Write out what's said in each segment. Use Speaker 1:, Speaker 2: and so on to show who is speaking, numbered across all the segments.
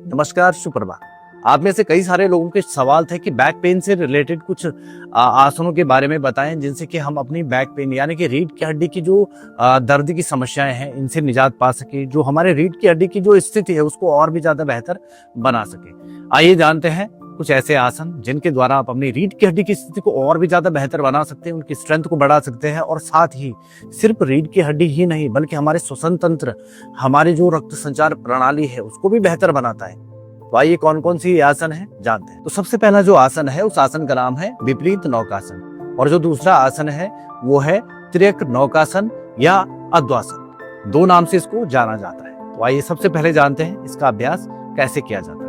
Speaker 1: नमस्कार, सुप्रभात। आप में से कई सारे लोगों के सवाल थे कि बैक पेन से रिलेटेड कुछ आसनों के बारे में बताएं जिनसे कि हम अपनी बैक पेन यानी कि रीढ़ की हड्डी की जो दर्द की समस्याएं हैं इनसे निजात पा सके, जो हमारे रीढ़ की हड्डी की जो स्थिति है उसको और भी ज्यादा बेहतर बना सके। आइए जानते हैं कुछ ऐसे आसन जिनके द्वारा आप अपनी रीढ़ की हड्डी की स्थिति को और भी ज्यादा बेहतर बना सकते हैं, उनकी स्ट्रेंथ को बढ़ा सकते हैं और साथ ही सिर्फ रीढ़ की हड्डी ही नहीं बल्कि हमारे श्वसन तंत्र, हमारी जो रक्त संचार प्रणाली है उसको भी बेहतर बनाता है। तो आइए कौन कौन सी आसन है जानते हैं। तो सबसे पहला जो आसन है उस आसन का नाम है विपरीत नौकासन और जो दूसरा आसन है वो है त्र्यक नौकासन या अद्वासन। दो नाम से इसको जाना जाता है। तो आइए सबसे पहले जानते हैं इसका अभ्यास कैसे किया जाता है।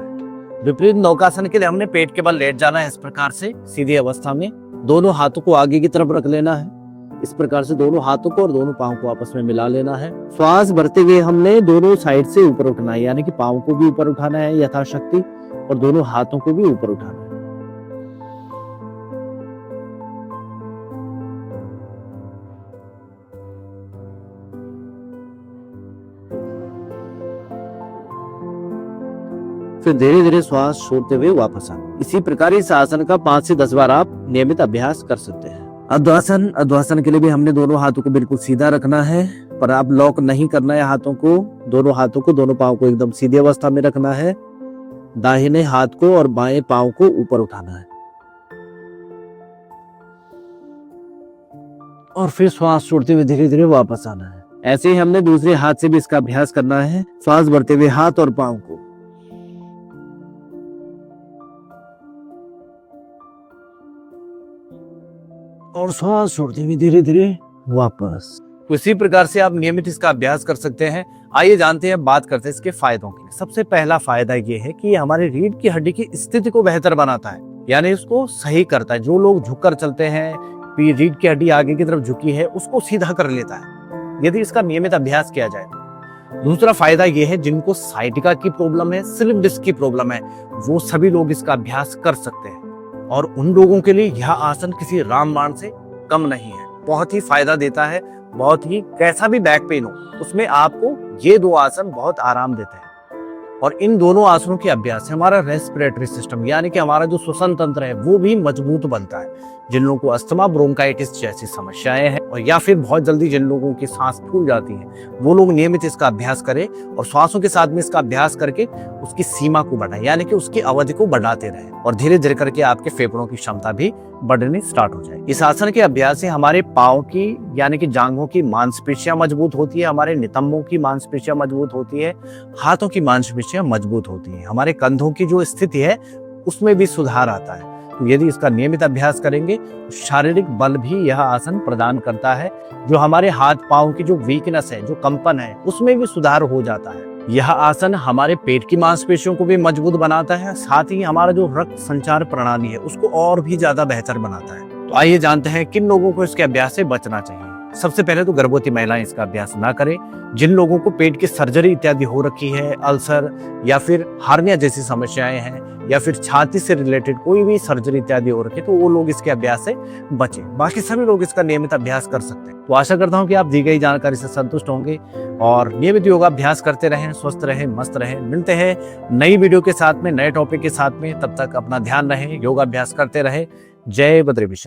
Speaker 1: विपरीत नौकासन के लिए हमने पेट के बल लेट जाना है इस प्रकार से सीधी अवस्था में। दोनों हाथों को आगे की तरफ रख लेना है। इस प्रकार से दोनों हाथों को और दोनों पांव को आपस में मिला लेना है। श्वास भरते हुए हमने दोनों साइड से ऊपर उठना है, यानी कि पांव को भी ऊपर उठाना है यथाशक्ति और दोनों हाथों को भी ऊपर उठाना है। फिर धीरे धीरे श्वास छोड़ते हुए वापस आना। इसी प्रकार इस आसन का 5 से 10 बार आप नियमित अभ्यास कर सकते हैं। अद्वासन के लिए भी हमने दोनों हाथों को बिल्कुल सीधा रखना है, पर आप लॉक नहीं करना है हाथों को। दोनों पांव को एकदम सीधी अवस्था में रखना है। दाहिने हाथ को और बाएं पांव को ऊपर उठाना है और फिर श्वास छोड़ते हुए धीरे धीरे वापस आना है। ऐसे ही हमने दूसरे हाथ से भी इसका अभ्यास करना है। श्वास भरते हुए हाथ और पांव को और श्वास छोड़ते हुए धीरे धीरे वापस। इसी प्रकार से आप नियमित इसका अभ्यास कर सकते हैं। आइए जानते हैं, बात करते हैं इसके फायदों की। सबसे पहला फायदा ये है कि हमारे रीढ़ की हड्डी की स्थिति को बेहतर बनाता है, यानी उसको सही करता है। जो लोग झुककर चलते हैं, रीढ़ की हड्डी आगे की तरफ झुकी है, उसको सीधा कर लेता है यदि इसका नियमित अभ्यास किया जाए तो। दूसरा फायदा ये है, जिनको साइटिका की प्रॉब्लम है, स्लिप डिस्क की प्रॉब्लम है, वो सभी लोग इसका अभ्यास कर सकते हैं और उन लोगों के लिए यह आसन किसी रामबाण से कम नहीं है। बहुत ही फायदा देता है। बहुत ही कैसा भी बैक पेन हो उसमें आपको ये दो आसन बहुत आराम देते हैं। और इन दोनों आसनों के अभ्यास से हमारा रेस्पिरेटरी सिस्टम यानी कि हमारा जो श्वसन तंत्र है वो भी मजबूत बनता है। जिन लोगों को अस्थमा, ब्रोंकाइटिस जैसी समस्याएं हैं और या फिर बहुत जल्दी जिन लोगों की सांस फूल जाती है, वो लोग नियमित इसका अभ्यास करें और श्वासों के साथ में इसका अभ्यास करके उसकी सीमा को बढ़ाएं, यानी कि उसकी अवधि को बढ़ाते रहें और धीरे धीरे करके आपके फेफड़ों की क्षमता भी बढ़नी स्टार्ट हो जाए। इस आसन के अभ्यास से हमारे पाँव की यानी कि जांघों की मांसपेशियां मजबूत होती है, हमारे नितंबों की मांसपेशियां मजबूत होती है, हाथों की मांसपेशियां मजबूत होती है, हमारे कंधों की जो स्थिति है उसमें भी सुधार आता है। तो यदि इसका नियमित अभ्यास करेंगे तो शारीरिक बल भी यह आसन प्रदान करता है। जो हमारे हाथ पांव की जो वीकनेस है, जो कंपन है, उसमें भी सुधार हो जाता है। यह आसन हमारे पेट की मांसपेशियों को भी मजबूत बनाता है, साथ ही हमारा जो रक्त संचार प्रणाली है उसको और भी ज्यादा बेहतर बनाता है। तो आइए जानते हैं किन लोगों को इसके अभ्यास से बचना चाहिए। सबसे पहले तो गर्भवती महिलाएं इसका अभ्यास ना करें। जिन लोगों को पेट की सर्जरी इत्यादि हो रखी है, अल्सर या फिर हार्निया जैसी समस्याएं हैं या फिर छाती से रिलेटेड कोई भी सर्जरी इत्यादि हो रखी है, तो वो लोग इसके अभ्यास से बचें। बाकी सभी लोग इसका नियमित अभ्यास कर सकते हैं। तो आशा करता हूं कि आप दी गई जानकारी से संतुष्ट होंगे और नियमित योगाभ्यास करते रहें, स्वस्थ रहें, मस्त रहें। मिलते हैं नई वीडियो के साथ में, नए टॉपिक के साथ में। तब तक अपना ध्यान रखें, योगाभ्यास करते रहें। जय बद्री विशाल।